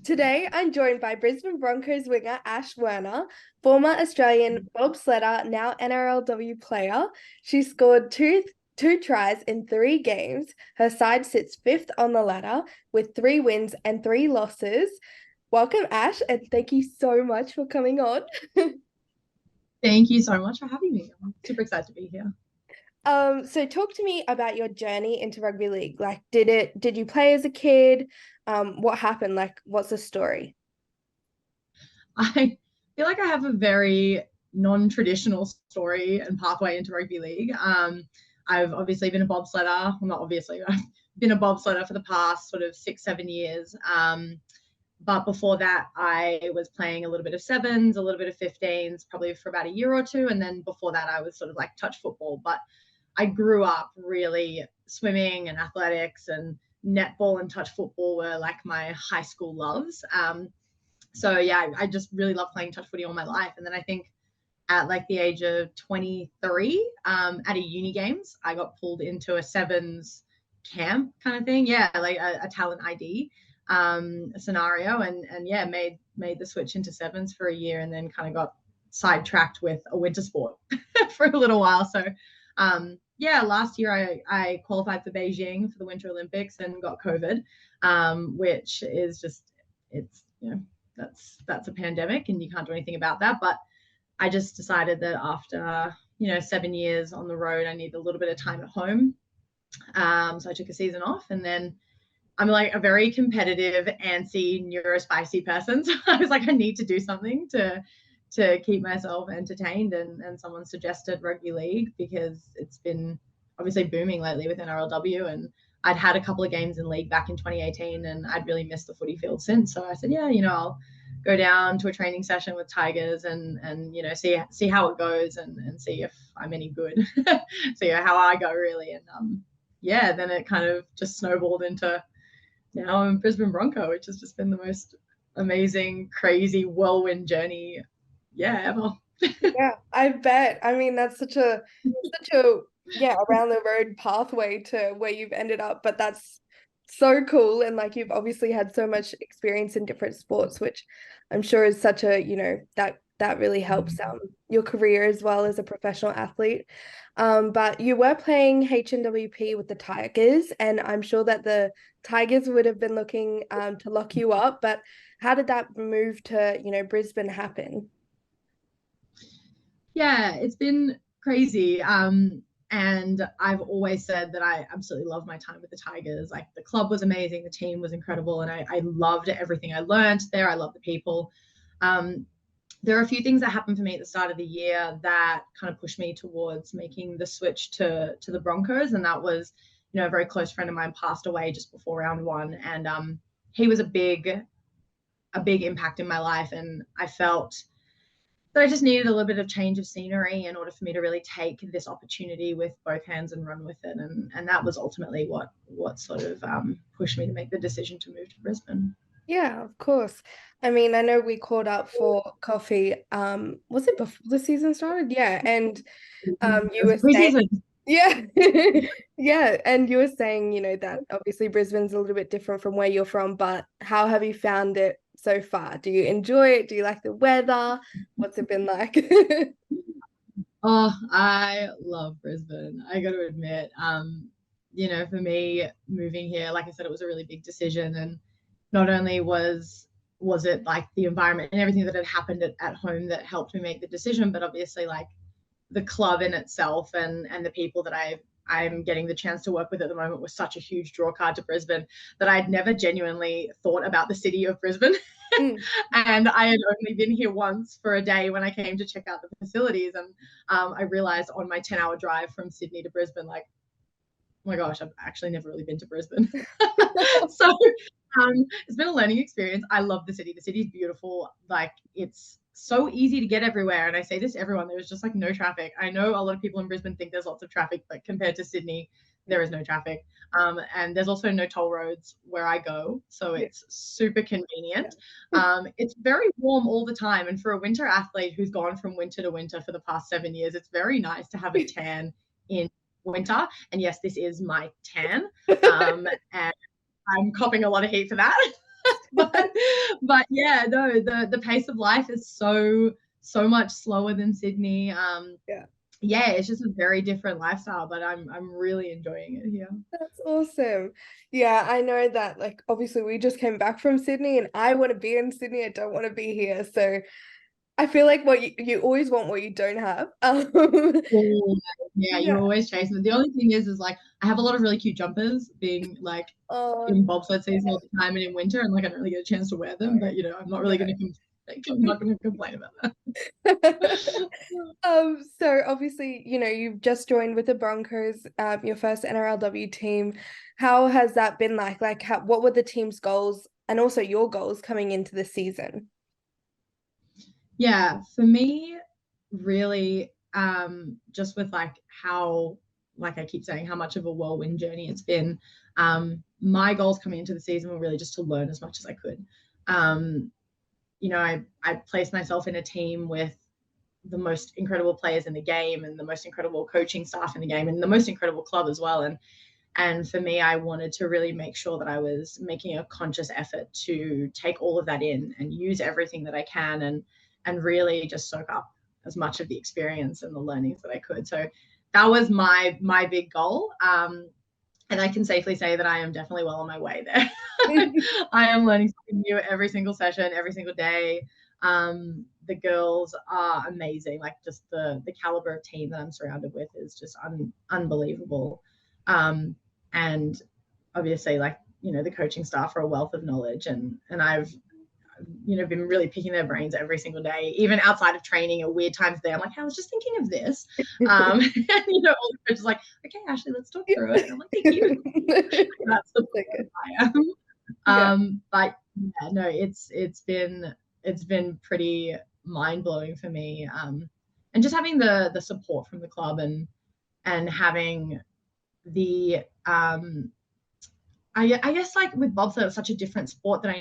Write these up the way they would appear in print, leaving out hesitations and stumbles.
Today, I'm joined by Brisbane Broncos winger Ash Werner, former Australian bobsledder, now NRLW player. She scored two tries in 3 games. Her side sits fifth on the ladder with 3 wins and 3 losses. Welcome, Ash, and thank you so much for coming on. Thank you so much for having me. I'm super excited to be here. So talk to me about your journey into rugby league. Like, did you play as a kid? What happened? Like, what's the story? I feel like I have a very non-traditional story and pathway into rugby league. I've obviously been a bobsledder. Well, not obviously, I've been a bobsledder for the past sort of 6, 7 years. But before that, I was playing a little bit of sevens, a little bit of 15s, probably for about a year or two. And then before that, I was sort of like touch football. But I grew up really swimming and athletics, and netball and touch football were like my high school loves. So yeah, I just really love playing touch footy all my life. And then I think at like the age of 23, at a uni games, I got pulled into a sevens camp kind of thing. Yeah, like a talent ID scenario, and yeah, made the switch into sevens for a year, and then kind of got sidetracked with a winter sport for a little while. So yeah, last year I qualified for Beijing for the Winter Olympics and got COVID, which is just, it's, that's a pandemic and you can't do anything about that. But I just decided that after 7 years on the road, I need a little bit of time at home. So I took a season off, and then I'm like a very competitive, antsy, neurospicy person. So I was like, I need to do something to keep myself entertained. And someone suggested rugby league because it's been obviously booming lately with NRLW. And I'd had a couple of games in league back in 2018, and I'd really missed the footy field since. So I said, yeah, I'll go down to a training session with Tigers and see how it goes, and see if I'm any good. See how I go really. And yeah, then it kind of just snowballed into now I'm a Brisbane Bronco, which has just been the most amazing, crazy whirlwind journey, yeah, ever. Yeah, I bet. I mean, that's such a yeah, around the road pathway to where you've ended up, but that's so cool. And like you've obviously had so much experience in different sports, which I'm sure is such a, that really helps your career as well as a professional athlete. But you were playing HNWP with the Tigers, and I'm sure that the Tigers would have been looking to lock you up, but how did that move to, Brisbane happen? Yeah, it's been crazy. And I've always said that I absolutely love my time with the Tigers. Like, the club was amazing, the team was incredible, and I loved everything I learned there. I love the people. Um, there are a few things that happened for me at the start of the year that kind of pushed me towards making the switch to the Broncos, and that was, a very close friend of mine passed away just before round one, and he was a big impact in my life, and I felt that I just needed a little bit of change of scenery in order for me to really take this opportunity with both hands and run with it, and that was ultimately what sort of pushed me to make the decision to move to Brisbane. Yeah, of course. I mean, I know we caught up for coffee. Was it before the season started? Yeah, and It you was were a saying, preseason. yeah, yeah, and you were saying, that obviously Brisbane's a little bit different from where you're from, but how have you found it so far? Do you enjoy it? Do you like the weather? What's it been like? Oh, I love Brisbane. I got to admit, for me moving here, like I said, it was a really big decision, and not only was it like the environment and everything that had happened at home that helped me make the decision, but obviously like the club in itself and the people that I'm getting the chance to work with at the moment was such a huge draw card to Brisbane that I'd never genuinely thought about the city of Brisbane. Mm, And I had only been here once for a day when I came to check out the facilities. And I realized on my 10-hour drive from Sydney to Brisbane, like, oh my gosh, I've actually never really been to Brisbane. So it's been a learning experience. I love the city. The city is beautiful. Like, it's so easy to get everywhere. And I say this to everyone, there's just like no traffic. I know a lot of people in Brisbane think there's lots of traffic, but compared to Sydney, there is no traffic. And there's also no toll roads where I go. So yeah. it's super convenient. It's very warm all the time. And for a winter athlete who's gone from winter to winter for the past 7 years, it's very nice to have a tan in winter. And yes, this is my tan. And I'm copping a lot of heat for that. but yeah, no, the pace of life is so much slower than Sydney. Yeah. Yeah, it's just a very different lifestyle, but I'm really enjoying it here. That's awesome. Yeah, I know that like obviously we just came back from Sydney and I want to be in Sydney. I don't want to be here. So I feel like what you always want what you don't have. Oh, yeah, you're Yeah. always chasing. The only thing is like I have a lot of really cute jumpers being like Oh in bobsled season all the time and in winter, and like I don't really get a chance to wear them. But I'm not really no. going to I'm not going to complain about that. So obviously, you've just joined with the Broncos, your first NRLW team. How has that been like? Like, what were the team's goals and also your goals coming into the season? Yeah, for me, really, just with like how, like I keep saying, how much of a whirlwind journey it's been. My goals coming into the season were really just to learn as much as I could. Um, I placed myself in a team with the most incredible players in the game and the most incredible coaching staff in the game and the most incredible club as well. And for me, I wanted to really make sure that I was making a conscious effort to take all of that in and use everything that I can and really just soak up as much of the experience and the learnings that I could. So that was my big goal. And I can safely say that I am definitely well on my way there. I am learning something new every single session, every single day. The girls are amazing. Like just the caliber of team that I'm surrounded with is just unbelievable. And obviously, like the coaching staff are a wealth of knowledge, and I've been really picking their brains every single day, even outside of training at weird times there. I'm like, hey, I was just thinking of this. And, all the coaches are like, okay, Ashley, let's talk through it. And I'm like, thank you. That's the way I am. Yeah. But yeah, no, it's been pretty mind blowing for me. And just having the support from the club and having the I guess like with bobsled, it was such a different sport that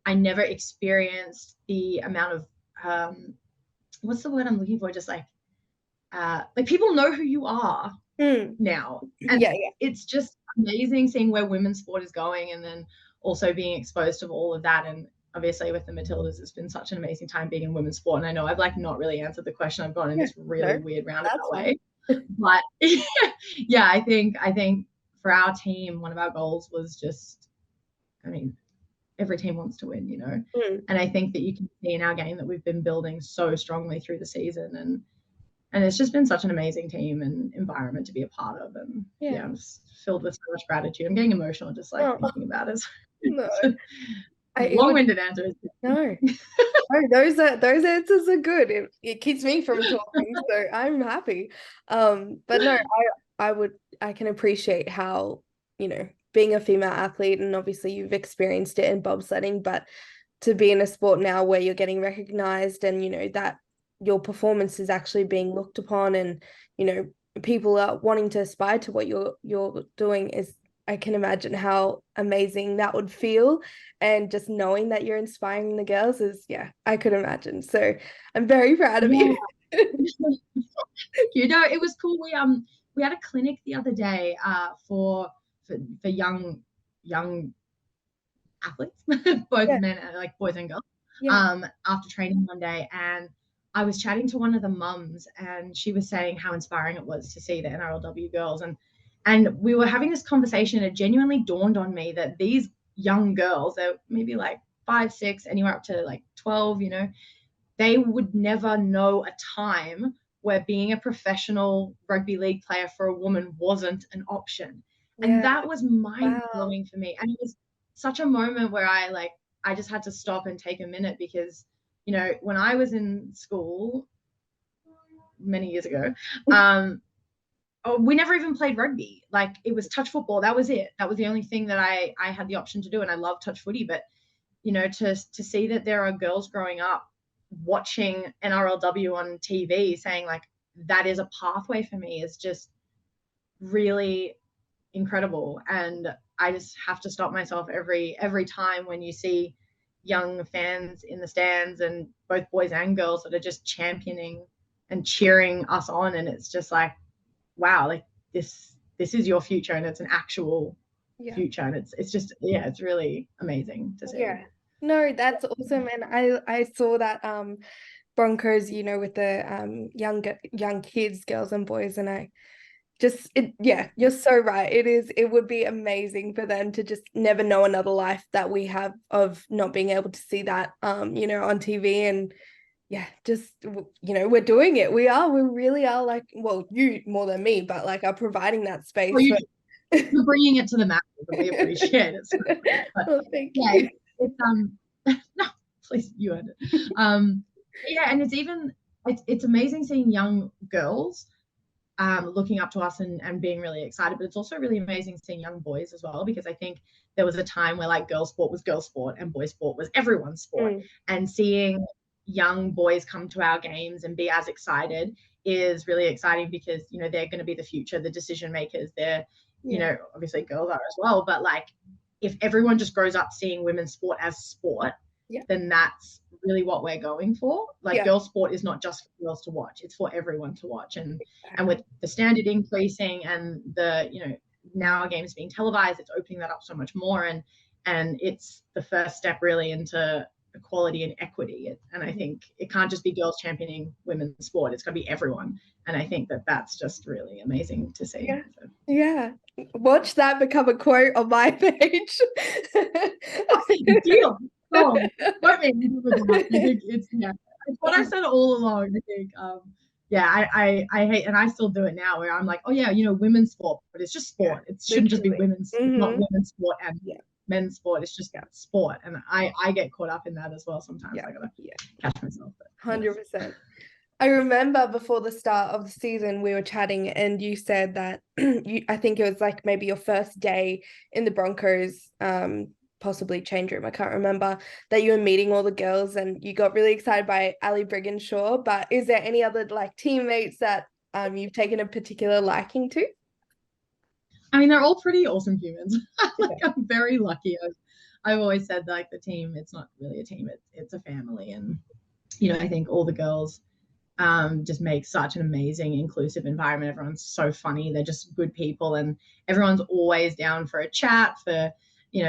I never experienced the amount of what's the word I'm looking for? Just like people know who you are Mm. now, and Yeah, yeah. it's just amazing seeing where women's sport is going, and then also being exposed to all of that. And obviously with the Matildas, it's been such an amazing time being in women's sport. And I know I've like not really answered the question. I've gone in Yeah. this really No, weird roundabout that's fine. way, but yeah, I think for our team, one of our goals was just, I mean, every team wants to win. Mm. And I think that you can see in our game that we've been building so strongly through the season, and it's just been such an amazing team and environment to be a part of. And Yeah. yeah, I'm just filled with so much gratitude. I'm getting emotional just like Oh, thinking about it. no. It would Long-winded answer. no. Oh, those answers are good. It keeps me from talking, so I'm happy. But no, I can appreciate how, being a female athlete, and obviously you've experienced it in bobsledding, but to be in a sport now where you're getting recognized and that your performance is actually being looked upon and, people are wanting to aspire to what you're doing is I can imagine how amazing that would feel. And just knowing that you're inspiring the girls is, yeah, I could imagine. So I'm very proud of Yeah. you. It was cool. We had a clinic the other day for young athletes, both Yeah, men, like boys and girls, yeah, after training one day. And I was chatting to one of the mums, and she was saying how inspiring it was to see the NRLW girls. And we were having this conversation. It genuinely dawned on me that these young girls, they're maybe like 5, 6, anywhere up to like 12, they would never know a time where being a professional rugby league player for a woman wasn't an option. And yeah. that was mind Wow. blowing for me. And it was such a moment where I just had to stop and take a minute because, when I was in school many years ago, we never even played rugby. Like it was touch football. That was it. That was the only thing that I had the option to do. And I love touch footy, but to see that there are girls growing up watching NRLW on TV saying like that is a pathway for me is just really incredible. And I just have to stop myself every time when you see young fans in the stands and both boys and girls that are just championing and cheering us on. And it's just like, wow, like this is your future and it's an actual Yeah. future. And it's just, yeah, it's really amazing to see. Yeah. No, that's awesome. And I saw that Broncos, with the young kids, girls and boys, and I just yeah, you're so right. It would be amazing for them to just never know another life that we have of not being able to see that on TV. And yeah, just we're doing it. We really are, like, well, you more than me, but like are providing that Well, space for you're bringing it to the masses, and we appreciate it so much. But well, thank yeah, you. it's no, please, you earned it. Yeah, and it's amazing seeing young girls looking up to us and being really excited. But it's also really amazing seeing young boys as well, because I think there was a time where like girl sport was girl sport and boy sport was everyone's sport. And seeing young boys come to our games and be as excited is really exciting, because they're going to be the future, the decision makers. They're obviously girls are as well, but like if everyone just grows up seeing women's sport as sport, then that's really what we're going for. Like girls sport is not just for girls to watch, it's for everyone to watch. And with the standard increasing and the now our games being televised, it's opening that up so much more. And it's the first step really into equality and equity. And I think it can't just be girls championing women's sport, it's got to be everyone. And I think that that's just really amazing to see. Yeah. Watch that become a quote on my page. Deal. Oh, I think it's what I said all along. I think I hate, and I still do it now, where I'm like, oh yeah, women's sport, but it's just sport. It shouldn't just be women's. It's not women's sport and men's sport. It's just sport. And I get caught up in that as well sometimes. I gotta catch myself. 100%. I remember before the start of the season, we were chatting and you said that I think it was like maybe your first day in the Broncos, possibly change room, I can't remember, that you were meeting all the girls and you got really excited by Ali Brigginshaw. But is there any other like teammates that you've taken a particular liking to? I mean, they're all pretty awesome humans. Like, I'm very lucky. I've always said like the team, it's not really a team, it's a family. And I think all the girls just make such an amazing inclusive environment. Everyone's so funny, they're just good people, and everyone's always down for a chat, for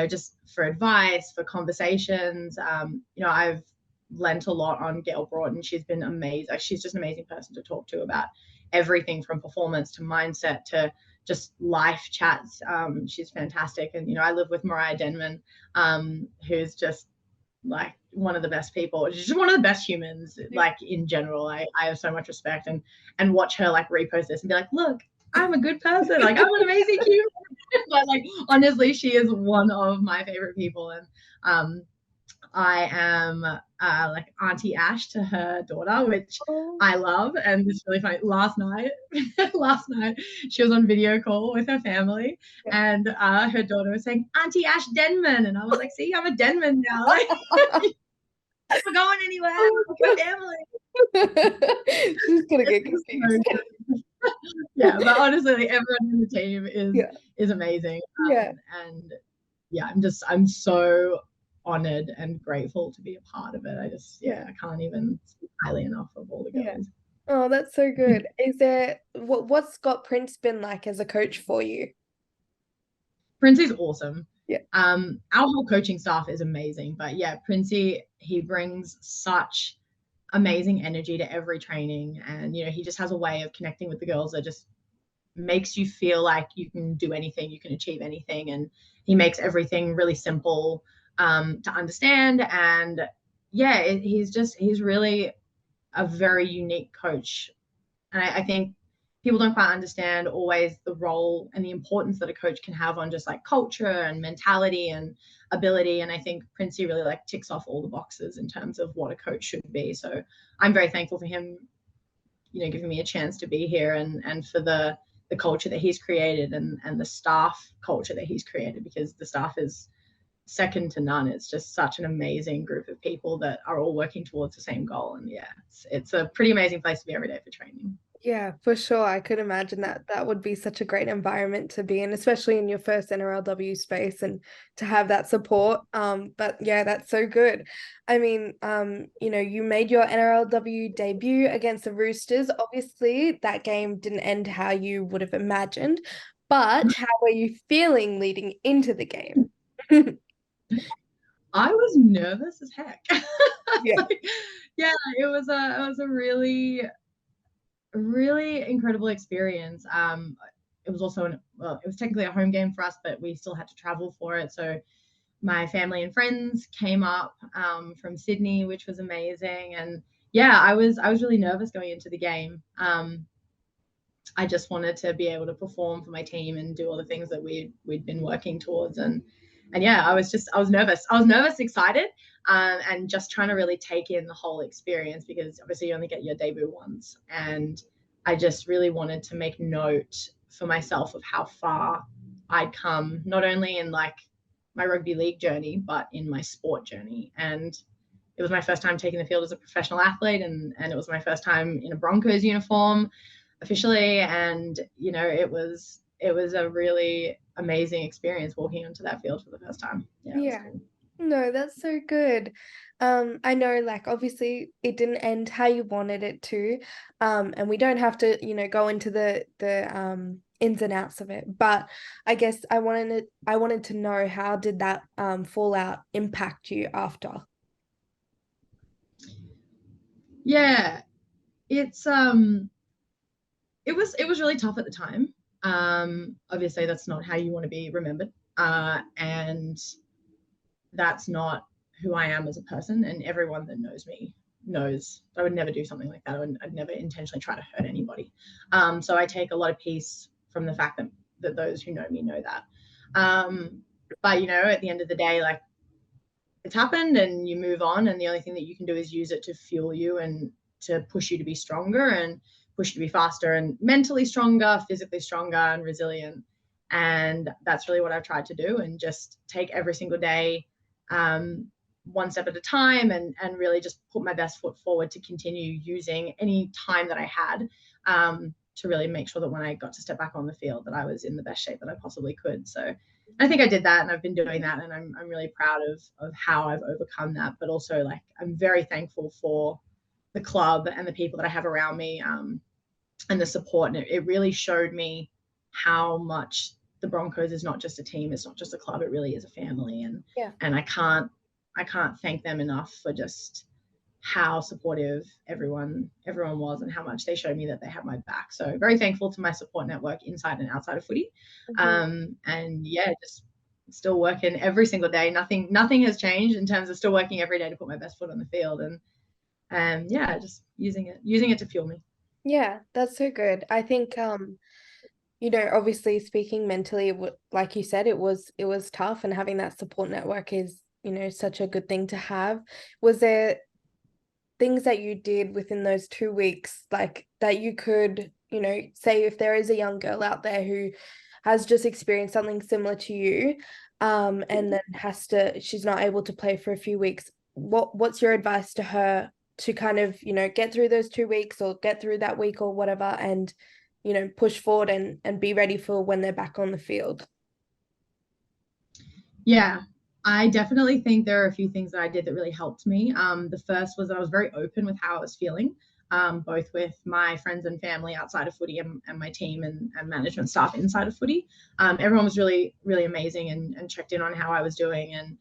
just for advice, for conversations. I've lent a lot on Gail Broughton. She's been amazing. She's just an amazing person to talk to about everything from performance to mindset to just life chats. She's fantastic. And I live with Mariah Denman, who's just like one of the best people. She's just one of the best humans, like in general. I have so much respect, and watch her like repost this and be like, look, I'm a good person, like I'm an amazing human. But like honestly, she is one of my favorite people. And I am like Auntie Ash to her daughter, which I love. And it's really funny. Last night she was on video call with her family, and her daughter was saying Auntie Ash Denman, and I was like, see, I'm a Denman now. Like, we're going anywhere. We're family. She's gonna get confused. Yeah, but honestly, like, everyone in the team is amazing. And yeah, I'm so honored and grateful to be a part of it. I can't even speak highly enough of all the girls. Oh, that's so good. Is there what's Scott Prince been like as a coach for you? Prince is awesome. Yeah. Our whole coaching staff is amazing, but yeah, Princey, he brings such amazing energy to every training, and he just has a way of connecting with the girls that just makes you feel like you can do anything, you can achieve anything, and he makes everything really simple to understand. And yeah, he's really a very unique coach. And I think people don't quite understand always the role and the importance that a coach can have on just like culture and mentality and ability. And I think Princey really like ticks off all the boxes in terms of what a coach should be. So I'm very thankful for him, giving me a chance to be here, and for the culture that he's created, and the staff culture that he's created, because the staff is second to none. It's just such an amazing group of people that are all working towards the same goal. And yeah, it's a pretty amazing place to be every day for training. Yeah, for sure. I could imagine that would be such a great environment to be in, especially in your first NRLW space, and to have that support. But yeah, that's so good. I mean, you made your NRLW debut against the Roosters. Obviously, that game didn't end how you would have imagined, But how were you feeling leading into the game? I was nervous as heck. Yeah. Like, yeah, it was a really incredible experience. It was also well, it was technically a home game for us, but we still had to travel for it. So my family and friends came up from Sydney, which was amazing. And yeah, I was really nervous going into the game. I just wanted to be able to perform for my team and do all the things that we'd been working towards. And yeah, I was nervous. I was nervous, excited, and just trying to really take in the whole experience, because obviously you only get your debut once. And I just really wanted to make note for myself of how far I'd come, not only in like my rugby league journey, but in my sport journey. And it was my first time taking the field as a professional athlete, and it was my first time in a Broncos uniform officially. And it was a really amazing experience walking onto that field for the first time. Yeah, it was Yeah. cool. No, that's so good. I know, like, obviously it didn't end how you wanted it to. And we don't have to, go into the ins and outs of it. But I guess I wanted to know, how did that fallout impact you after? Yeah, it's it was really tough at the time. Obviously that's not how you want to be remembered. And that's not who I am as a person. And everyone that knows me knows I would never do something like that. I'd never intentionally try to hurt anybody. So I take a lot of peace from the fact that those who know me know that. But at the end of the day, like, it's happened and you move on, and the only thing that you can do is use it to fuel you and to push you to be stronger and push you to be faster and mentally stronger, physically stronger and resilient. And that's really what I've tried to do, and just take every single day, one step at a time, and really just put my best foot forward to continue using any time that I had, to really make sure that when I got to step back on the field, that I was in the best shape that I possibly could. So I think I did that, and I've been doing that, and I'm really proud of how I've overcome that. But also, like, I'm very thankful for the club and the people that I have around me, and the support. And it really showed me how much the Broncos is not just a team, it's not just a club, it really is a family. And Yeah. and I can't thank them enough for just how supportive everyone was, and how much they showed me that they had my back. So very thankful to my support network inside and outside of footy. Mhm. And yeah, just still working every single day. Nothing has changed in terms of still working every day to put my best foot on the field. And yeah, just using it to fuel me. Yeah, that's so good. I think obviously speaking mentally, like you said, it was tough, and having that support network is, such a good thing to have. Was there things that you did within those 2 weeks, like that you could, say if there is a young girl out there who has just experienced something similar to you, and then she's not able to play for a few weeks, what's your advice to her to kind of, get through those 2 weeks or get through that week or whatever, and, push forward and be ready for when they're back on the field? Yeah, I definitely think there are a few things that I did that really helped me. The first was that I was very open with how I was feeling, both with my friends and family outside of footy, and my team and management staff inside of footy. Everyone was really, really amazing, and checked in on how I was doing. And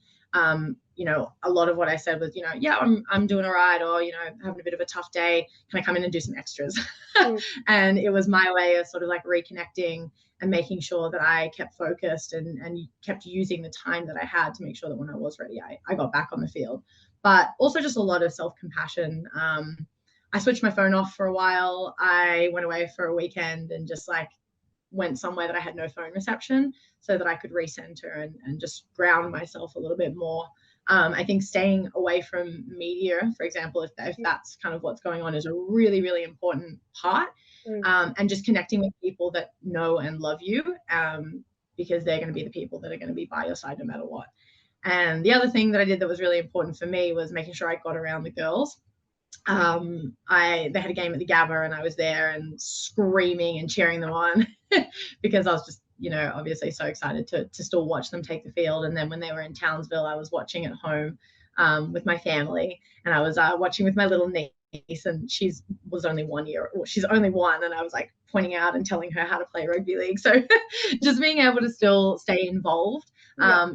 a lot of what I said was, yeah, I'm doing all right, or having a bit of a tough day. Can I come in and do some extras? Mm. And it was my way of sort of like reconnecting and making sure that I kept focused, and kept using the time that I had to make sure that when I was ready, I got back on the field. But also just a lot of self-compassion. I switched my phone off for a while. I went away for a weekend and just like went somewhere that I had no phone reception, so that I could recenter and just ground myself a little bit more. I think staying away from media, for example, if that's kind of what's going on, is a really, really important part. Mm. And just connecting with people that know and love you, because they're going to be the people that are going to be by your side no matter what. And the other thing that I did that was really important for me was making sure I got around the girls. They had a game at the Gabba, and I was there and screaming and cheering them on because I was just obviously so excited to still watch them take the field. And then when they were in Townsville, I was watching at home, with my family, and I was watching with my little niece, niece, and she's only 1 year, or she's only one, and I was like pointing out and telling her how to play rugby league. So just being able to still stay involved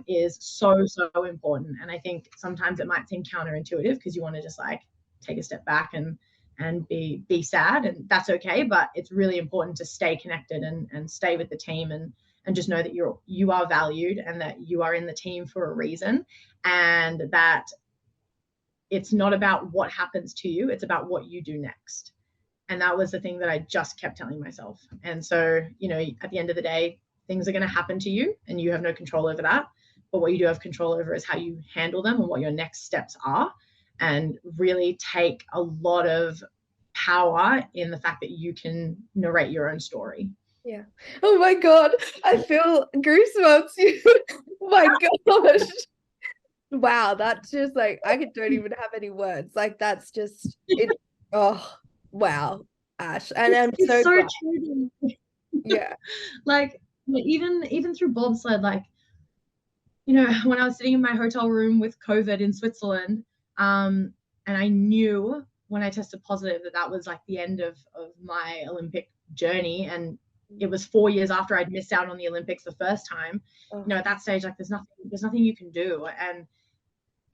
is so important. And I think sometimes it might seem counterintuitive because you want to just like take a step back and be sad, and that's okay, but it's really important to stay connected and stay with the team, and just know that you are valued and that you are in the team for a reason, and that it's not about what happens to you, it's about what you do next. And that was the thing that I just kept telling myself. And so, you know, at the end of the day, things are going to happen to you and you have no control over that. But what you do have control over is how you handle them and what your next steps are. And really take a lot of power in the fact that you can narrate your own story. Yeah. Oh my God. I feel goosebumps. Oh my gosh. Wow, that's just like don't even have any words. Like that's just it. Oh, wow, Ash. And I'm It's so glad. true. Yeah. Like even through bobsled, like, you know, when I was sitting in my hotel room with COVID in Switzerland, and I knew when I tested positive that was like the end of my Olympic journey, and it was 4 years after I'd missed out on the Olympics the first time. You know, at that stage, like there's nothing you can do,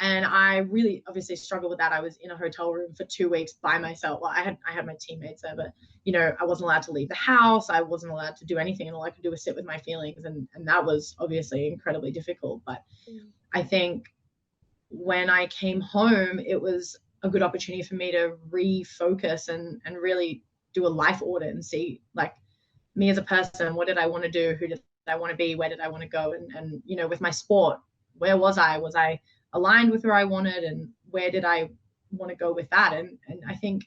and I really obviously struggled with that. I was in a hotel room for 2 weeks by myself. Well, I had my teammates there, but you know, I wasn't allowed to leave the house. I wasn't allowed to do anything, and all I could do was sit with my feelings, and that was obviously incredibly difficult. But I think when I came home, it was a good opportunity for me to refocus and really do a life audit and see, like, me as a person, what did I want to do? Who did I want to be? Where did I want to go? And you know, with my sport, where was I? Was I aligned with where I wanted, and where did I want to go with that? And I think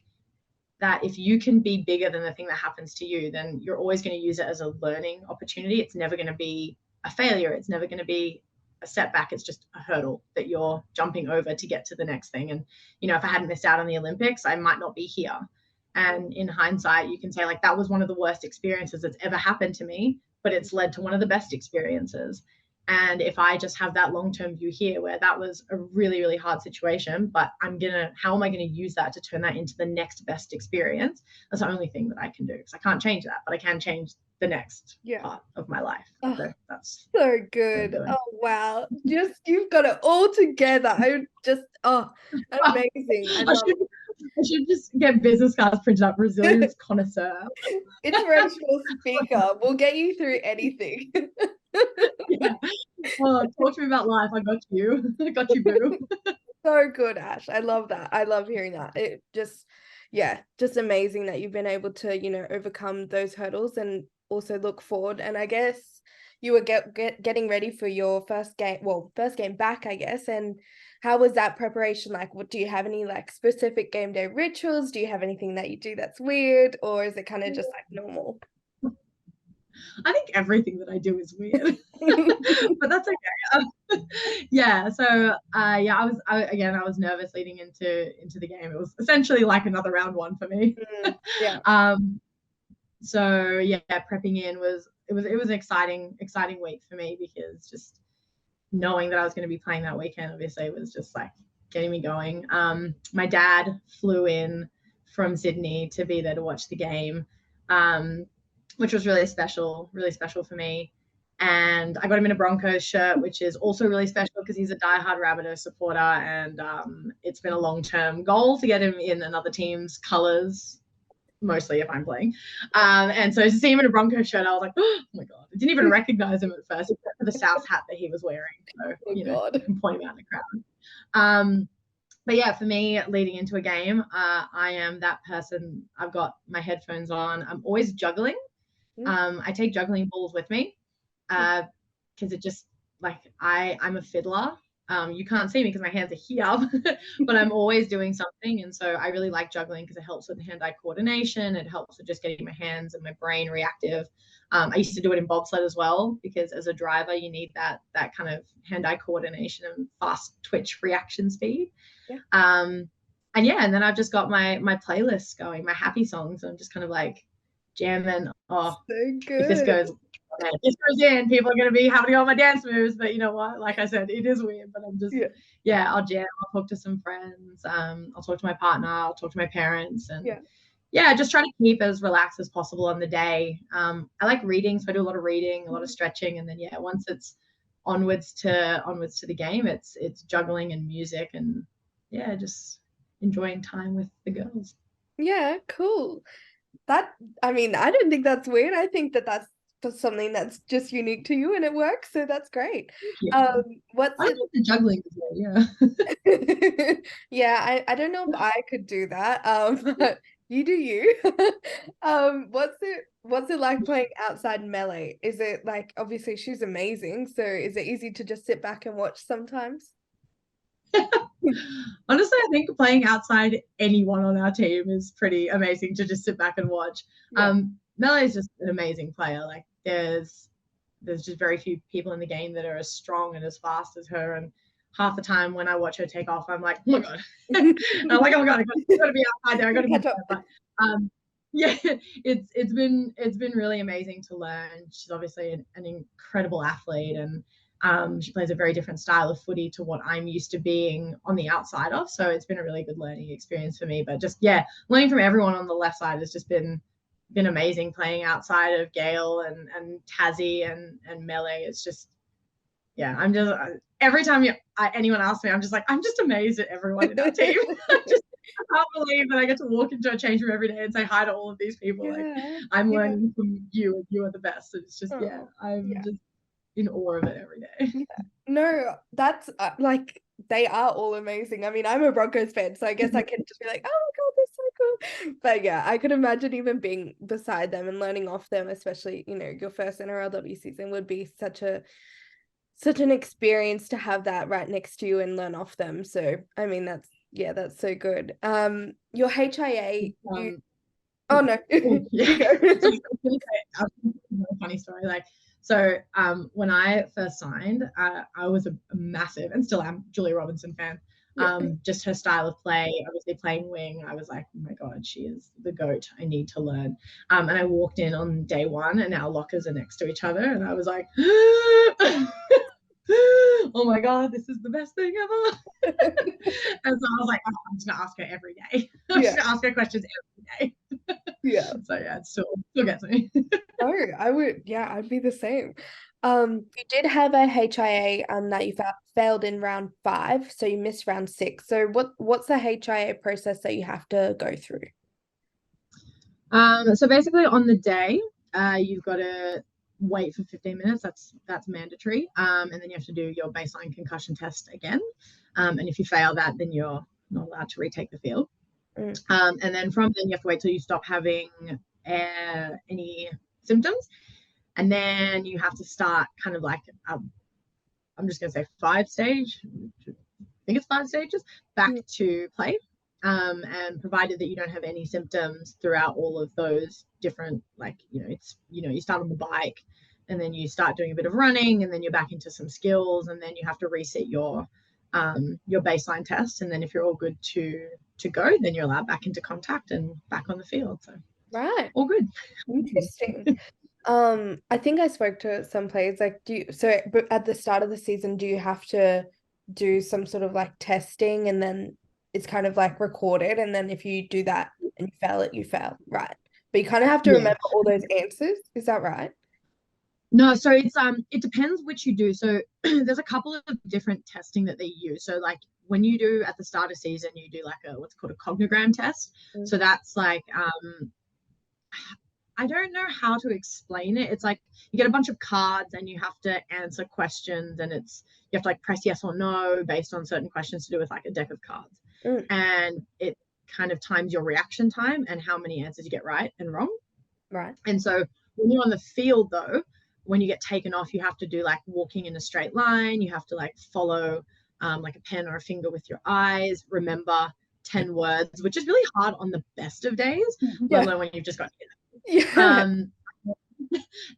that if you can be bigger than the thing that happens to you, then you're always going to use it as a learning opportunity. It's never going to be a failure. It's never going to be a setback. It's just a hurdle that you're jumping over to get to the next thing. And, you know, if I hadn't missed out on the Olympics, I might not be here. And in hindsight, you can say, like, that was one of the worst experiences that's ever happened to me, but it's led to one of the best experiences. And if I just have that long-term view here, where that was a really, really hard situation, but how am I going to use that to turn that into the next best experience? That's the only thing that I can do, because I can't change that, but I can change the next part of my life. Oh, so that's so good. Oh, wow. Just, you've got it all together. I just, amazing. I should just get business cards printed up. Resilience connoisseur. Inspirational speaker. We'll get you through anything. Yeah. Oh, talk to me about life. I got you. I got you, boo. So good, Ash. I love that. I love hearing that. It just, yeah, just amazing that you've been able to, you know, overcome those hurdles and also look forward. And I guess you were getting ready for your first game back, I guess. And how was that preparation like? What do you have any like specific game day rituals? Do you have anything that you do that's weird, or is it kind of just like normal? I think everything that I do is weird, but that's okay. Yeah. So I was nervous leading into the game. It was essentially like another round one for me. Yeah. So yeah, prepping in was an exciting week for me, because just knowing that I was going to be playing that weekend, obviously, was just like getting me going. My dad flew in from Sydney to be there to watch the game, which was really special for me. And I got him in a Broncos shirt, which is also really special because he's a diehard Rabbitohs supporter, and it's been a long-term goal to get him in another team's colours, mostly if I'm playing. And so to see him in a Broncos shirt, I was like, oh my God. I didn't even recognize him at first, except for the South hat that he was wearing. So, you can point him out in the crowd. But yeah, for me, leading into a game, I am that person. I've got my headphones on. I'm always juggling. I take juggling balls with me, because it just, like, I'm a fiddler. You can't see me because my hands are here, but I'm always doing something. And so I really like juggling because it helps with hand-eye coordination. It helps with just getting my hands and my brain reactive. I used to do it in bobsled as well, because as a driver, you need that kind of hand-eye coordination and fast twitch reaction speed. And then I've just got my playlist going, my happy songs. I'm just kind of like jamming. Oh, so good. If this goes, this goes in, people are going to be having all my dance moves, but you know what? Like I said, it is weird, but I'm just, I'll jam, I'll talk to some friends, I'll talk to my partner, I'll talk to my parents, and just try to keep as relaxed as possible on the day. I like reading, so I do a lot of reading, a lot of stretching, and then once it's onwards to the game, it's juggling and music, and just enjoying time with the girls. Yeah, cool. That, I mean, I don't think that's weird. I think that that's something that's just unique to you and it works, so that's great. What's I it? like the juggling as well, Yeah, I don't know if I could do that. But you do you. What's it like playing outside melee? Is it like, obviously she's amazing, so is it easy to just sit back and watch sometimes? Honestly, I think playing outside anyone on our team is pretty amazing to just sit back and watch. Melee is just an amazing player. Like there's just very few people in the game that are as strong and as fast as her. And half the time when I watch her take off, I'm like, oh my god, I'm like, oh my god, I got to be outside there. I got to be there. But it's been really amazing to learn. She's obviously an incredible athlete, and she plays a very different style of footy to what I'm used to being on the outside of. So it's been a really good learning experience for me. But just learning from everyone on the left side has just been amazing. Playing outside of Gail and Tassie and Melee, it's just I'm just every time anyone asks me, I'm just like, I'm just amazed at everyone in our team. I can't believe that I get to walk into a change room every day and say hi to all of these people. Like I'm learning from you, and you are the best. It's just I'm just in awe of it every day. No, that's like, they are all amazing. I mean, I'm a Broncos fan, so I guess I can just be like, oh my god, they're so cool. But yeah, I could imagine even being beside them and learning off them, especially, your first NRLW season would be such an experience to have that right next to you and learn off them. So I mean, that's so good. Your HIA, oh no. Funny story. Like, so when I first signed, I was a massive, and still am, Julia Robinson fan. Just her style of play, obviously playing wing, I was like, oh my god, she is the goat. I need to learn. And I walked in on day one, and our lockers are next to each other, and I was like, oh my god, this is the best thing ever. And so I was like, oh, I'm just gonna ask her every day. I'm just gonna ask her questions every day. So it still gets me. Oh, I would, I'd be the same. You did have a HIA that you failed in round 5, so you missed round 6. So what's the HIA process that you have to go through? So basically on the day, you've got to wait for 15 minutes. That's mandatory. And then you have to do your baseline concussion test again. And if you fail that, then you're not allowed to retake the field. And then from then you have to wait till you stop having any symptoms. And then you have to start kind of like, I'm just going to say 5-stage, I think it's 5 stages, back to play. And provided that you don't have any symptoms throughout all of those different, like, you start on the bike, and then you start doing a bit of running, and then you're back into some skills, and then you have to reset your baseline test. And then if you're all good to go, then you're allowed back into contact and back on the field. So all good. Interesting. I think I spoke to some players, like, but at the start of the season, do you have to do some sort of like testing, and then it's kind of like recorded, and then if you do that and you fail it, you fail, right? But you kind of have to remember all those answers. Is that right? No, so it's it depends which you do. So there's a couple of different testing that they use. So like when you do at the start of season, you do like what's called a cognogram test. So that's like I don't know how to explain it. It's like you get a bunch of cards and you have to answer questions, and you have to like press yes or no based on certain questions to do with like a deck of cards. And it kind of times your reaction time and how many answers you get right and wrong. Right. And so when you're on the field though, when you get taken off, you have to do like walking in a straight line. You have to like follow like a pen or a finger with your eyes, remember 10 words, which is really hard on the best of days, let alone when you've just got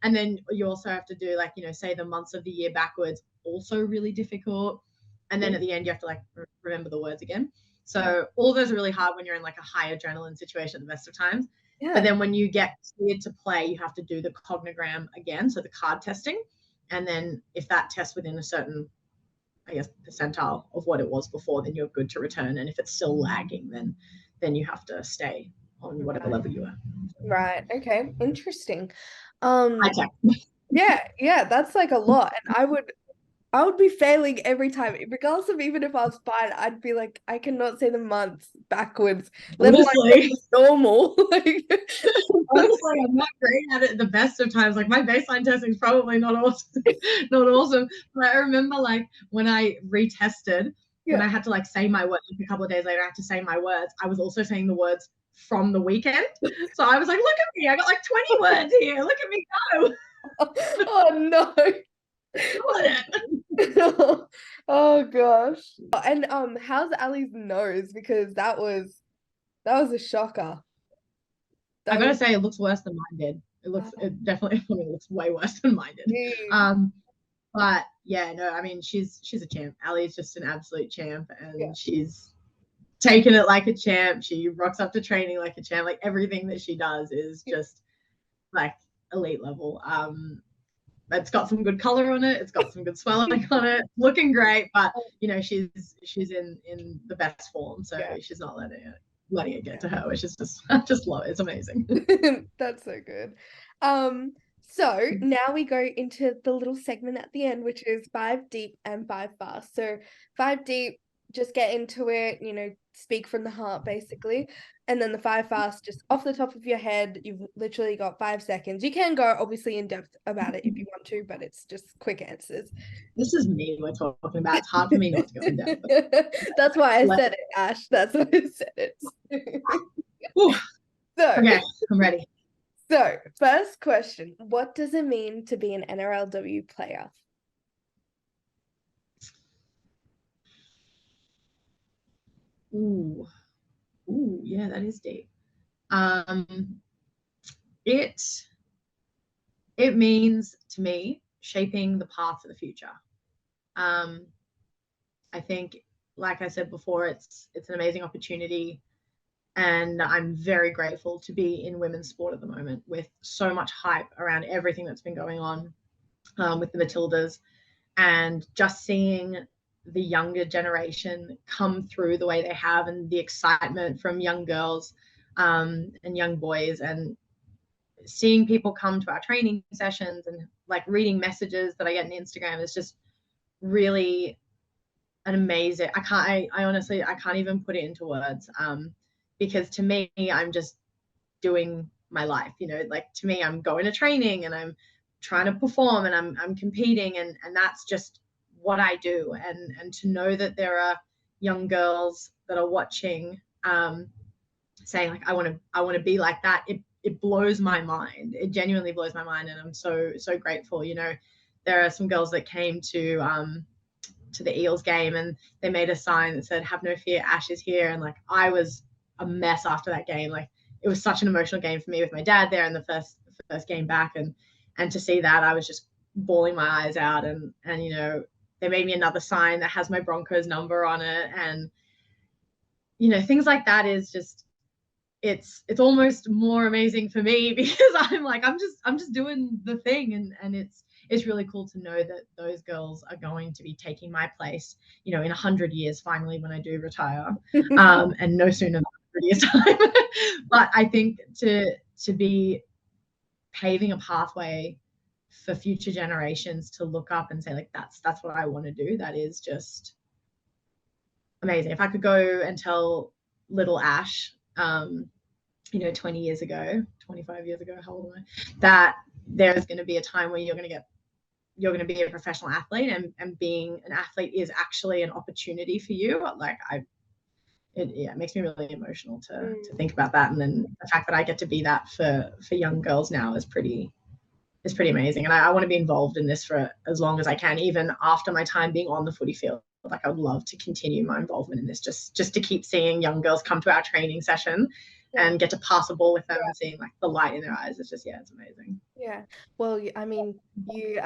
and then you also have to do like, say the months of the year backwards, also really difficult. And then at the end, you have to like remember the words again. So all those are really hard when you're in like a high adrenaline situation at the best of times. But then when you get cleared to play, you have to do the cognogram again, so the card testing. And then if that tests within a certain, I guess, percentile of what it was before, then you're good to return. And if it's still lagging, then you have to stay on whatever level you are. Right. Okay. Interesting. High tech. Yeah, that's like a lot. And I would be failing every time, regardless of even if I was fine. I'd be like, I cannot say the months backwards, let alone Honestly, normal. Like, honestly, I'm not great at it the best of times. Like my baseline testing is probably not awesome, not awesome. But I remember like when I retested, when yeah. I had to like say my words, like a couple of days later, I had to say my words. I was also saying the words from the weekend. So I was like, look at me, I got like 20 words here. Look at me go. Oh no. Doing it. Oh gosh. And how's Ali's nose? Because that was a shocker. I That gotta was say, it looks worse than mine did. It definitely looks way worse than mine did. geez. But yeah, no, I mean, she's a champ. Ali's just an absolute champ, Yeah. and she's taken it like a champ. She rocks up to training like a champ. Like everything that she does is just like elite level. It's got some good color on it. It's got some good swelling on it. Looking great, but you know she's in the best form, so Yeah. she's not letting it get to her, which is just I just love it. It's amazing. That's so good. So now we go into the little segment at the end, which is five deep and five fast. So five deep, just get into it, you know, speak from the heart basically. And then the five fast, just off the top of your head, you've literally got 5 seconds. You can go obviously in depth about it if you want to, but it's just quick answers. This is me we're talking about. It's hard for me not to go in depth. That's why I Let, said it, Ash. That's why I said it. So okay, I'm ready. So, first question, what does it mean to be an NRLW player? Ooh, yeah, that is deep. Um, it it means to me shaping the path for the future. Um, I think, like I said before, it's an amazing opportunity, and I'm very grateful to be in women's sport at the moment with so much hype around everything that's been going on with the Matildas, and just seeing the younger generation come through the way they have, and the excitement from young girls and young boys, and seeing people come to our training sessions and like reading messages that I get on Instagram is just really an amazing. I honestly I can't even put it into words because to me I'm just doing my life, you know, like to me I'm going to training and I'm trying to perform and I'm competing, and that's just what I do. And to know that there are young girls that are watching saying like I want to be like that, it blows my mind. It genuinely blows my mind, and I'm so grateful. You know, there are some girls that came to the Eels game, and they made a sign that said "Have no fear, Ash is here." And like I was a mess after that game. Like it was such an emotional game for me with my dad there in the first game back, and to see that I was just bawling my eyes out. And you know, they made me another sign that has my Broncos number on it, and you know, things like that is just it's almost more amazing for me because I'm just doing the thing, and it's really cool to know that those girls are going to be taking my place, you know, in 100 years finally when I do retire, and no sooner than 100 years time. But I think to be paving a pathway for future generations to look up and say like that's what I want to do, that is just amazing. If I could go and tell little Ash, you know, 20 years ago, 25 years ago, how old am I, that there is going to be a time where you're going to be a professional athlete, and being an athlete is actually an opportunity for you. Like it makes me really emotional to think about that. And then the fact that I get to be that for young girls now is pretty amazing. And I want to be involved in this for as long as I can, even after my time being on the footy field. Like I would love to continue my involvement in this, just to keep seeing young girls come to our training session and get to pass a ball with them and seeing like the light in their eyes. It's just, yeah, it's amazing. Yeah. Well, I mean, you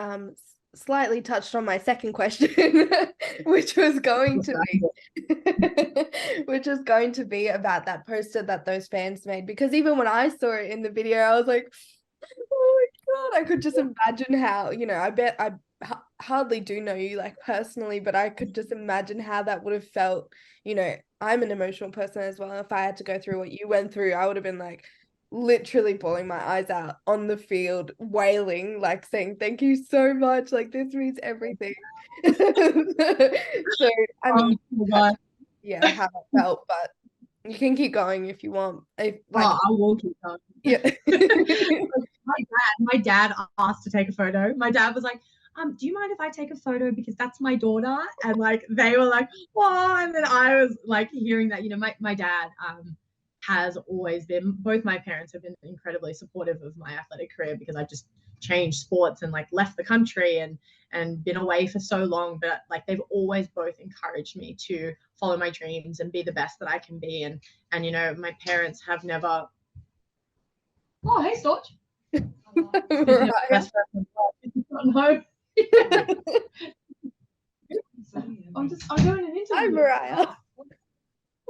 slightly touched on my second question, which was going to which was going to be about that poster that those fans made. Because even when I saw it in the video, I was like, oh my God, I could just imagine how, I bet I hardly do know you like personally, but I could just imagine how that would have felt. I'm an emotional person as well. If I had to go through what you went through, I would have been like literally bawling my eyes out on the field, wailing, like saying, thank you so much. Like, this means everything. So, I mean, yeah, how it felt, but you can keep going if you want. I will keep going. Yeah. my dad asked to take a photo. My dad was like, do you mind if I take a photo because that's my daughter? And like they were like, "Whoa!" And then I was like hearing that, my dad has always been, both my parents have been incredibly supportive of my athletic career because I've just changed sports and like left the country and been away for so long, but like they've always both encouraged me to follow my dreams and be the best that I can be. And my parents have never. Oh, hey, Storch. No. I'm doing an interview. Hi, Mariah.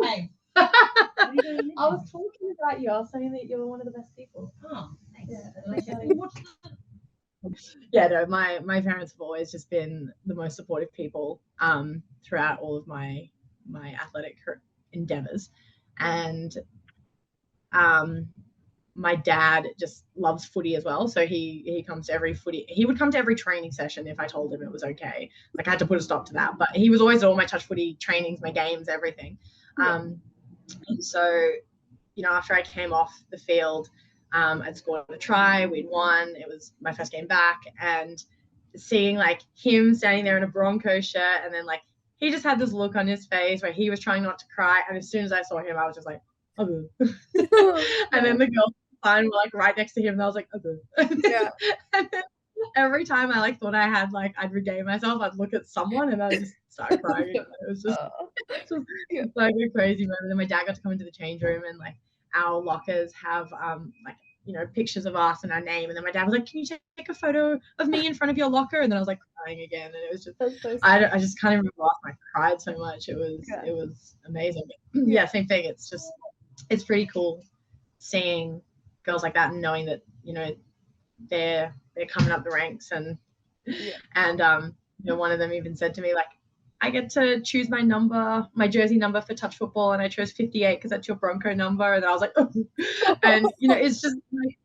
Hey. I was talking about you. I was saying that you're one of the best people. Oh, thanks. Yeah, no, my parents have always just been the most supportive people throughout all of my athletic endeavors. And my dad just loves footy as well. So he comes to every footy. He would come to every training session if I told him it was okay. Like I had to put a stop to that. But he was always at all my touch footy trainings, my games, everything. Yeah. And so, after I came off the field, I'd scored a try. We'd won. It was my first game back. And seeing like him standing there in a Broncos shirt, and then like he just had this look on his face where he was trying not to cry. And as soon as I saw him, I was just like, oh. And then the girls were like right next to him, and I was like, oh. Yeah. And then every time I like thought I had like I'd regain myself, I'd look at someone and I'd just start crying. It was just like a crazy moment. And my dad got to come into the change room, and like our lockers have like pictures of us and our name. And then my dad was like, "Can you take a photo of me in front of your locker?" And then I was like crying again, and it was just so I just can't even remember last time I cried so much. It was amazing. But, yeah, same thing. It's pretty cool seeing girls like that and knowing that they're coming up the ranks and one of them even said to me like, I get to choose my jersey number for touch football, and I chose 58 because that's your Bronco number. And I was like, oh. And it's just like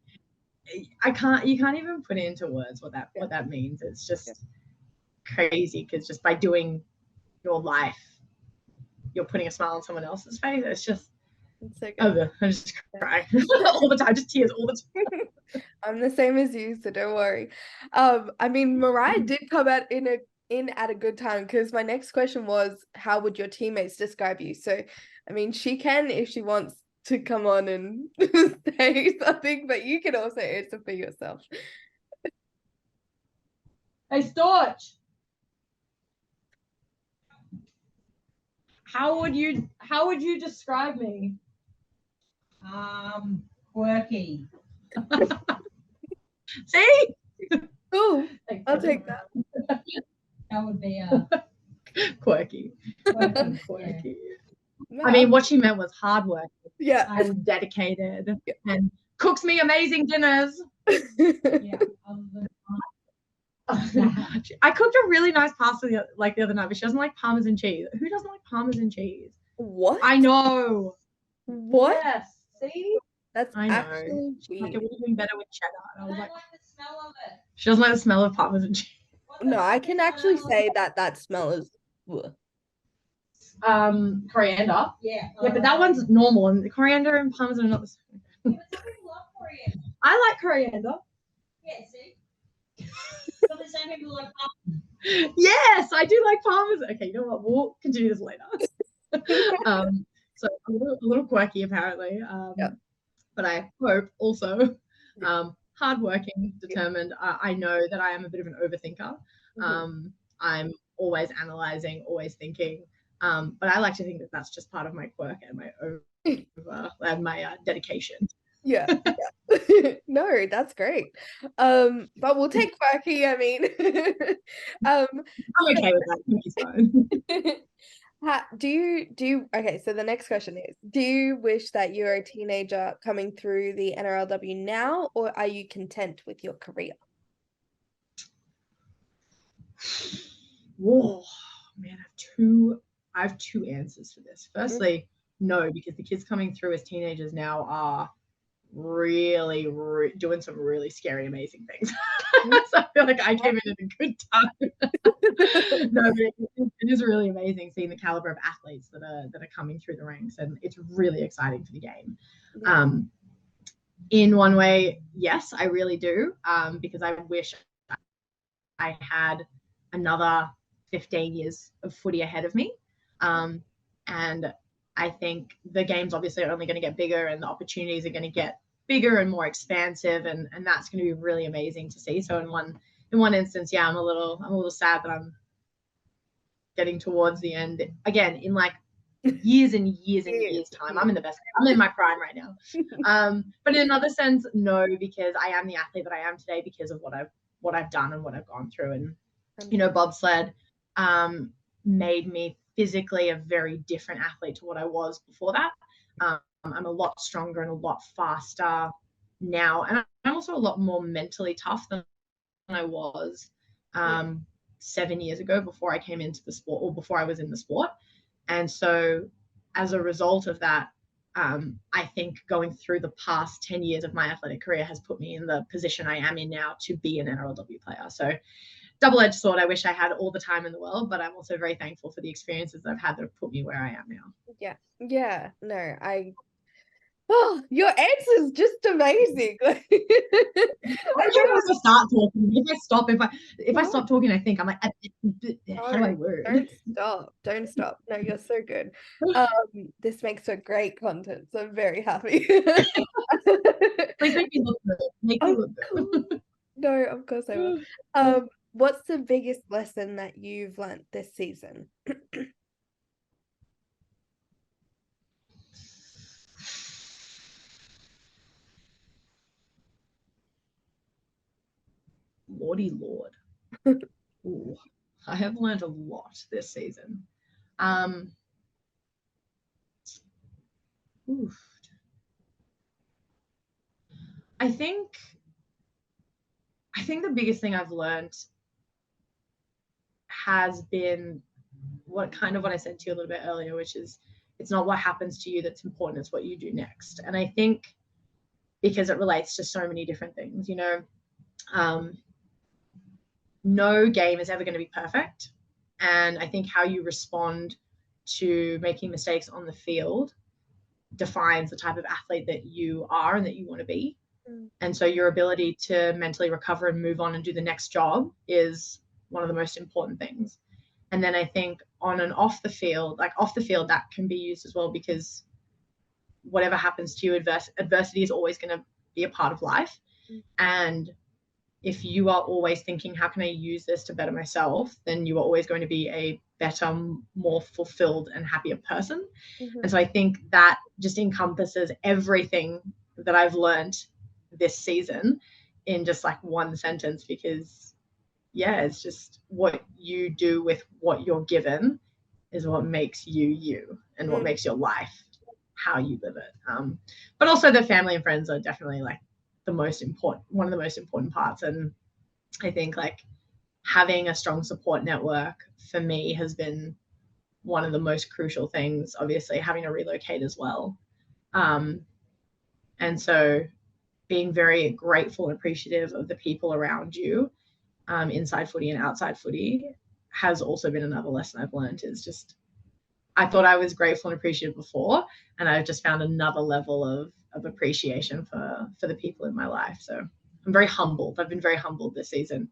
you can't even put it into words what that means. It's just crazy because just by doing your life, you're putting a smile on someone else's face. It's just I just cry all the time, just tears all the time. I'm the same as you, so don't worry. I mean, Mariah did come out in at a good time, because my next question was, how would your teammates describe you? So, I mean, she can, if she wants to come on and say something, but you can also answer for yourself. Hey, Storch. How would you describe me? Quirky. See? Cool. I'll take that. That would be quirky. Quirky. Yeah. I mean, what she meant was hardworking. Yeah. And dedicated. Yeah. And cooks me amazing dinners. Yeah. I cooked a really nice pasta the other night, but she doesn't like Parmesan cheese. Who doesn't like Parmesan cheese? What? I know. What? Yes. See? That's actually cheese. Like it would have been better with cheddar. And I was like, the smell of it. She doesn't like the smell of Parmesan cheese. No, I can actually say that smell is. Coriander. Yeah. Yeah, but that one's normal, and the coriander and Parmesan are not the same. Yeah, but some people love coriander. I like coriander. Yeah, see? Some of the same people like Parmesan. Yes, I do like Parmesan. Okay, you know what? We'll continue this later. So a little quirky apparently. But I hope also hardworking, determined. I know that I am a bit of an overthinker. I'm always analyzing, always thinking. But I like to think that that's just part of my quirk and my dedication. Yeah. No, that's great. But we'll take quirky. I mean, I'm okay with that. It's fine. Okay, so the next question is, do you wish that you were a teenager coming through the NRLW now, or are you content with your career? Whoa, man, I have two answers for this. Firstly, no, because the kids coming through as teenagers now are really doing some really scary, amazing things. So I feel like I came in at a good time. No, it is really amazing seeing the caliber of athletes that are coming through the ranks, and it's really exciting for the game. Yeah. In one way, yes, I really do, because I wish I had another 15 years of footy ahead of me. And I think the game's obviously only going to get bigger, and the opportunities are going to get bigger and more expansive, and that's going to be really amazing to see. So in one instance, yeah, I'm a little sad that I'm getting towards the end again in like years and years and years time. I'm in my prime right now. But in another sense, no, because I am the athlete that I am today because of what I've done and what I've gone through. And bobsled made me physically a very different athlete to what I was before that. I'm a lot stronger and a lot faster now, and I'm also a lot more mentally tough than I was 7 years ago before I came into the sport, or before I was in the sport. And so as a result of that, I think going through the past 10 years of my athletic career has put me in the position I am in now to be an NRLW player. So double-edged sword. I wish I had all the time in the world, but I'm also very thankful for the experiences I've had that have put me where I am now. Yeah. No, your answer is just amazing. I don't to start talking. If I stop talking, I think I'm like, how do I word? Don't stop. No, you're so good. This makes for great content, so I'm very happy. Please make me look good. Cool. No, of course I will. What's the biggest lesson that you've learnt this season? Lordy Lord. Ooh, I have learned a lot this season. I think the biggest thing I've learned has been what I said to you a little bit earlier, which is it's not what happens to you that's important, it's what you do next. And I think because it relates to so many different things, no game is ever going to be perfect. And I think how you respond to making mistakes on the field defines the type of athlete that you are and that you want to be. And so your ability to mentally recover and move on and do the next job is one of the most important things. And then I think on and off the field, that can be used as well, because whatever happens to you, adversity is always going to be a part of life. And if you are always thinking, how can I use this to better myself, then you are always going to be a better, more fulfilled and happier person. And so I think that just encompasses everything that I've learned this season in just like one sentence, because it's just what you do with what you're given is what makes you and what makes your life how you live it. But also the family and friends are definitely like one of the most important parts. And I think like having a strong support network for me has been one of the most crucial things, obviously having to relocate as well. And so being very grateful and appreciative of the people around you, inside footy and outside footy, has also been another lesson I've learned. Is just, I thought I was grateful and appreciative before, and I've just found another level of appreciation for the people in my life. So I'm very humbled. I've been very humbled this season.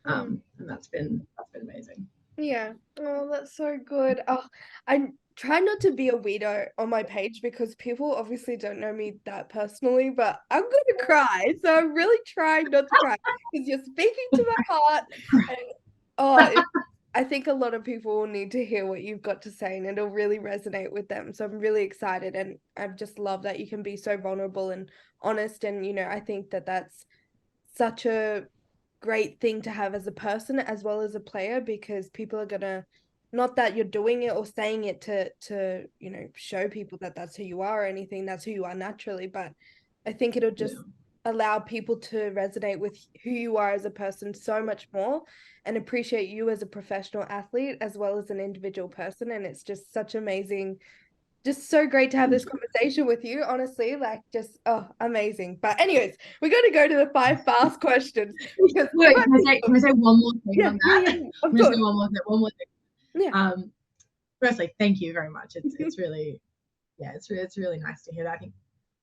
And that's been amazing. Yeah. Oh, that's so good. Oh, I try not to be a weirdo on my page because people obviously don't know me that personally, but I'm gonna cry. So I'm really trying not to cry because you're speaking to my heart. And, I think a lot of people will need to hear what you've got to say and it'll really resonate with them. So I'm really excited, and I just love that you can be so vulnerable and honest. And, I think that that's such a great thing to have as a person as well as a player, because people are gonna, not that you're doing it or saying it to show people that that's who you are or anything, that's who you are naturally, but I think it'll just allow people to resonate with who you are as a person so much more and appreciate you as a professional athlete as well as an individual person. And it's just such amazing, just so great to have this conversation with you, honestly, like just amazing. But anyways, we're going to go to the 5 fast questions because Wait, can I say one more thing on that? Yeah, of I'm course. say one more thing. Yeah. Firstly, thank you very much. It's really, it's really nice to hear that. I think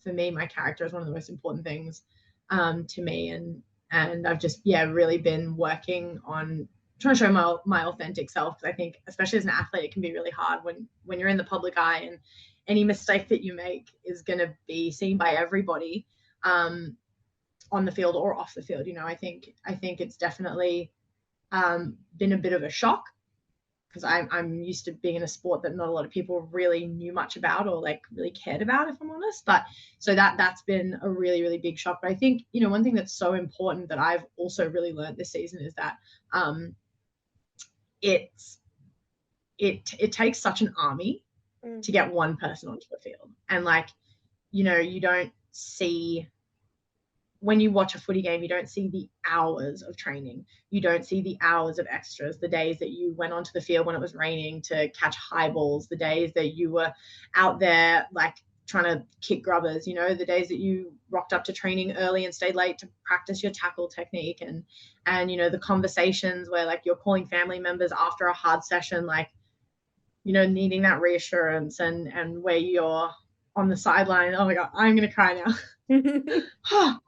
for me, my character is one of the most important things to me, and I've just really been working on trying to show my authentic self, because I think especially as an athlete it can be really hard when you're in the public eye, and any mistake that you make is going to be seen by everybody on the field or off the field. I think it's definitely been a bit of a shock, because I'm used to being in a sport that not a lot of people really knew much about or like really cared about, if I'm honest. But so that's been a really, really big shock. But I think, one thing that's so important that I've also really learned this season is that it takes such an army to get one person onto the field. And like, you don't see, when you watch a footy game, you don't see the hours of training. You don't see the hours of extras, the days that you went onto the field when it was raining to catch high balls, the days that you were out there like trying to kick grubbers, the days that you rocked up to training early and stayed late to practice your tackle technique, and the conversations where like you're calling family members after a hard session, like, needing that reassurance, and where you're on the sideline. Oh my God, I'm going to cry now.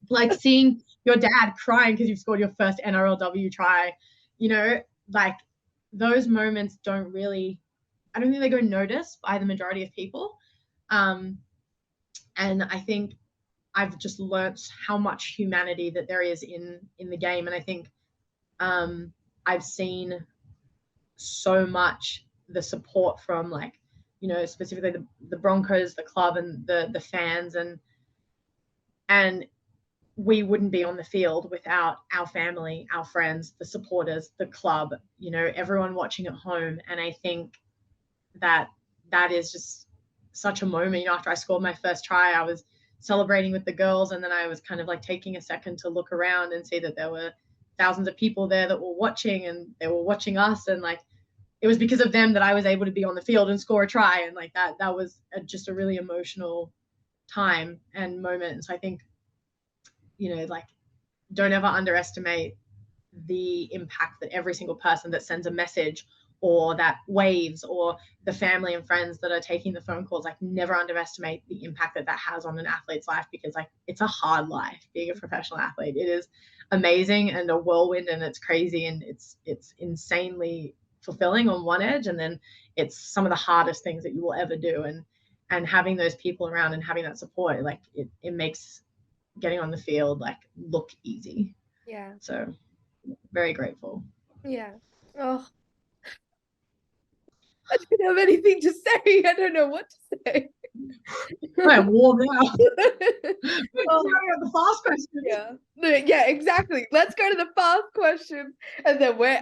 Like seeing your dad crying because you've scored your first NRLW try, like those moments I don't think they go noticed by the majority of people. And I think I've just learnt how much humanity that there is in the game. And I think I've seen so much the support from like, specifically the Broncos, the club, and the fans, and we wouldn't be on the field without our family, our friends, the supporters, the club, everyone watching at home. And I think that is just such a moment. After I scored my first try, I was celebrating with the girls, and then I was kind of like taking a second to look around and see that there were thousands of people there that were watching, and they were watching us, and like it was because of them that I was able to be on the field and score a try. And like that was just a really emotional time and moment. And so I think, like, don't ever underestimate the impact that every single person that sends a message or that waves, or the family and friends that are taking the phone calls, like never underestimate the impact that has on an athlete's life, because like it's a hard life being a professional athlete. It is amazing and a whirlwind, and it's crazy, and it's insanely fulfilling on one edge, and then it's some of the hardest things that you will ever do, and having those people around and having that support, like it makes getting on the field like look easy. Yeah. So very grateful. Yeah. Oh, I don't have anything to say. I don't know what to say. I'm warm now. The fast questions. Yeah. Yeah, exactly. Let's go to the fast questions, and then we're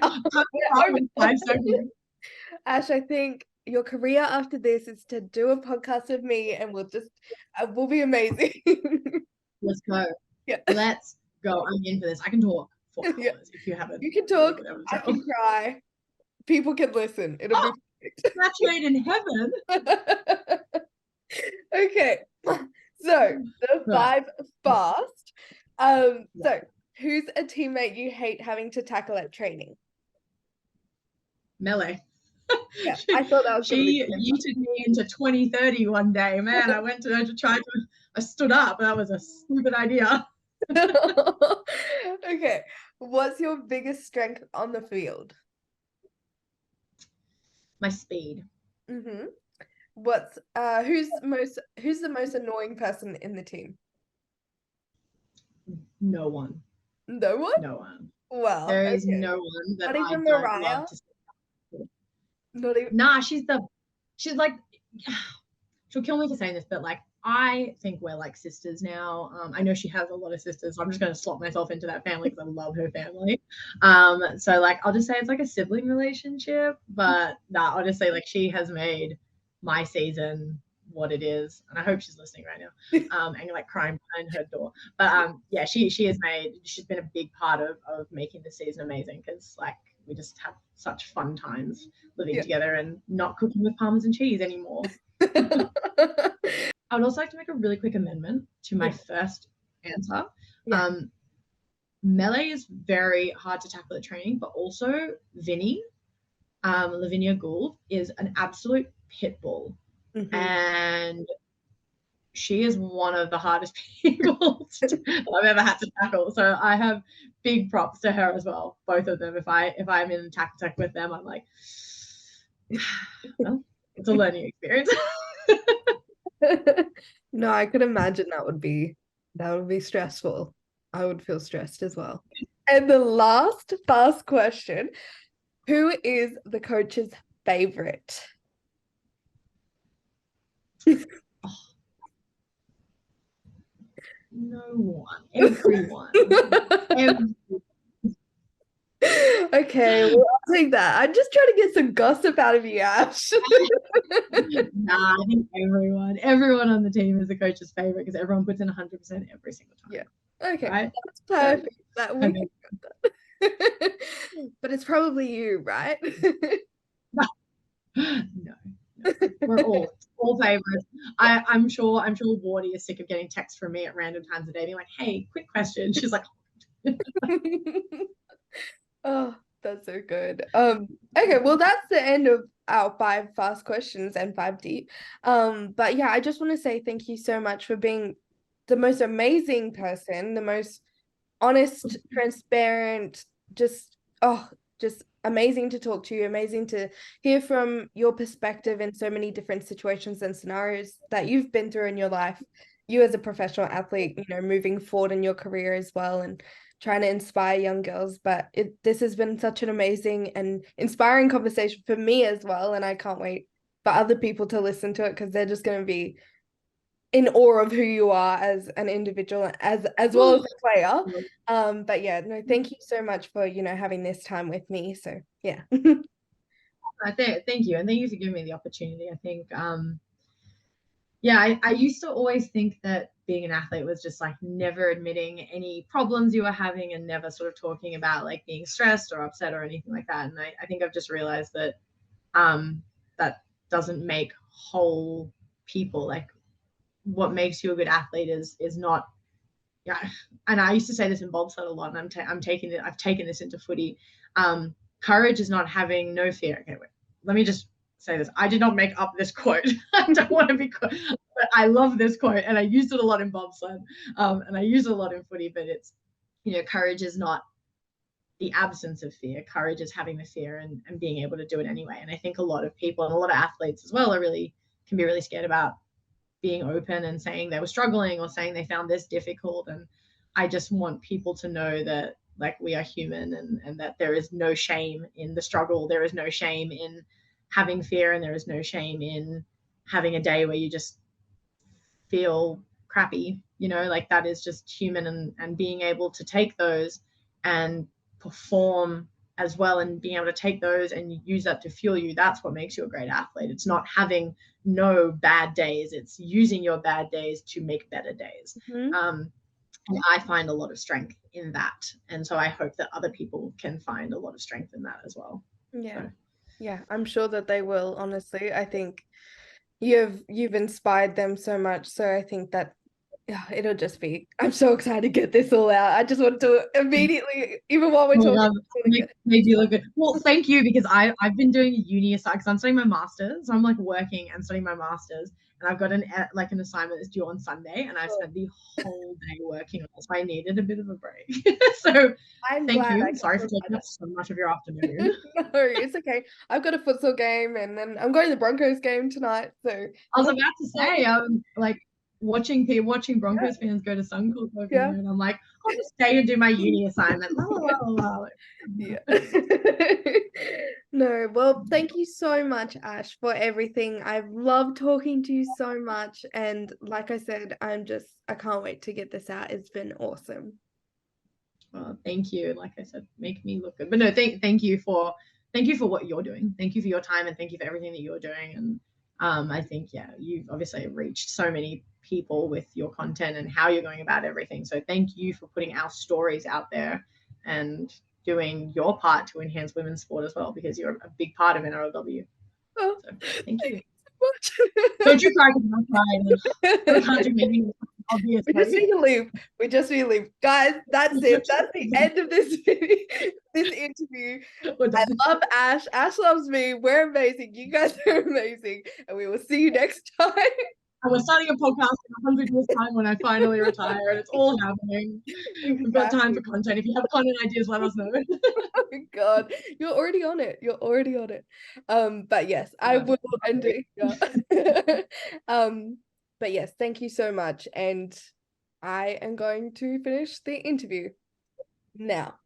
Ash, I think your career after this is to do a podcast with me, and we'll be amazing. Let's go. Yeah. Let's go. I'm in for this. I can talk for hours if you haven't. You can talk. I can cry. People can listen. It'll be perfect. Match made in heaven. Okay. So the 5 fast. So who's a teammate you hate having to tackle at training? Melee. Yeah, I thought that was she yeeted me into 2030 one day. Man, I went to try to. I stood up. That was a stupid idea. Okay, what's your biggest strength on the field? My speed. Mm-hmm. What's who's the most annoying person in the team? No one. No one? No one. Well, There is okay. no one that Not I even don't Mariah. love to see. Not even. Nah, she's like, she'll kill me for saying this, but like, I think we're like sisters now. I know she has a lot of sisters, so I'm just going to slot myself into that family because I love her family. So like, I'll just say it's like a sibling relationship, but nah, I'll just say like she has made my season what it is, and I hope she's listening right now. And like crying behind her door, but yeah, she's been a big part of making this season amazing, because like we just have such fun times living together and not cooking with parmesan cheese anymore. I would also like to make a really quick amendment to my first answer. Melee is very hard to tackle at training, but also Vinny, Lavinia Gould, is an absolute pit bull. And she is one of the hardest people I've ever had to tackle. So I have big props to her as well, both of them. If I'm in tackle with them, I'm like, well, it's a learning experience. No, I could imagine that would be stressful. I would feel stressed as well. And the last fast question, who is the coach's favorite? No one. Everyone. Okay, well, I'll take that. I'm just trying to get some gossip out of you, Ash. Nah, I think everyone on the team is the coach's favorite, because everyone puts in 100% every single time. Yeah. Okay, right? that's perfect. That we can that. But it's probably you, right? No. We're all favorites. I'm sure Wardy is sick of getting texts from me at random times of day being like, hey, quick question. She's like, oh, that's so good. Okay, well, that's the end of our 5 fast questions and 5 deep. But yeah, I just want to say thank you so much for being the most amazing person, the most honest, transparent, just amazing to talk to you, amazing to hear from your perspective in so many different situations and scenarios that you've been through in your life, you as a professional athlete, moving forward in your career as well, and trying to inspire young girls. But this has been such an amazing and inspiring conversation for me as well, and I can't wait for other people to listen to it, because they're just going to be in awe of who you are as an individual, as well as a player. But yeah, no, thank you so much for having this time with me. So yeah. Thank you, and thank you for giving me the opportunity. I think I used to always think that being an athlete was just like never admitting any problems you were having, and never sort of talking about like being stressed or upset or anything like that. And I think I've just realized that that doesn't make whole people. Like, what makes you a good athlete is not, and I used to say this in bobsled a lot, and I've taken this into footy. Courage is not having no fear. Okay, wait, let me just say this. I did not make up this quote. I don't want to be, but I love this quote, and I used it a lot in bobsled, and I use it a lot in footy. But it's, courage is not the absence of fear. Courage is having the fear and being able to do it anyway. And I think a lot of people and a lot of athletes as well can be really scared about being open and saying they were struggling or saying they found this difficult. And I just want people to know that like we are human, and that there is no shame in the struggle. There is no shame in having fear, and there is no shame in having a day where you just feel crappy, like that is just human. And being able to take those and perform as well, and being able to take those and use that to fuel you, that's what makes you a great athlete. It's not having no bad days, it's using your bad days to make better days. And I find a lot of strength in that, and so I hope that other people can find a lot of strength in that as well. Yeah, I'm sure that they will. Honestly, I think you've inspired them so much, so I think that it'll just be, I'm so excited to get this all out. I just want to immediately, even while we're talking, make you look good. Well, thank you, because I've been doing a uni assignment, because I'm studying my master's. So I'm like working and studying my master's, and I've got an assignment that's due on Sunday, and I've spent the whole day working on it, so I needed a bit of a break. So thank you. Sorry for taking up so much of your afternoon. No, it's okay. I've got a futsal game, and then I'm going to the Broncos game tonight. So I was about to say, like, watching Broncos fans go to Suncorp over Yeah. there, and I'm like, I'll just stay and do my uni assignment. La, la, la, la, la. Yeah. No, well, thank you so much, Ash, for everything. I've loved talking to you so much. And like I said, I can't wait to get this out. It's been awesome. Well, thank you. Like I said, make me look good. But no, thank you for what you're doing. Thank you for your time, and thank you for everything that you're doing. And I think, yeah, you've obviously reached so many people with your content and how you're going about everything. So thank you for putting our stories out there and doing your part to enhance women's sport as well, because you're a big part of NRLW. Oh, So thank you. so Don't you cry because I'm crying. We can't do anything. Obviously. We just need to leave. We just need to leave. Guys, that's it. That's the end of this video, this interview. I love Ash. Ash loves me. We're amazing. You guys are amazing. And we will see you next time. And we're starting a podcast in 100 years' time when I finally retire, and it's all happening. Exactly. We've got time for content. If you have content ideas, let us know. Oh my God, you're already on it. You're already on it. But yes, I will end it. Yeah. But yes, thank you so much. And I am going to finish the interview now.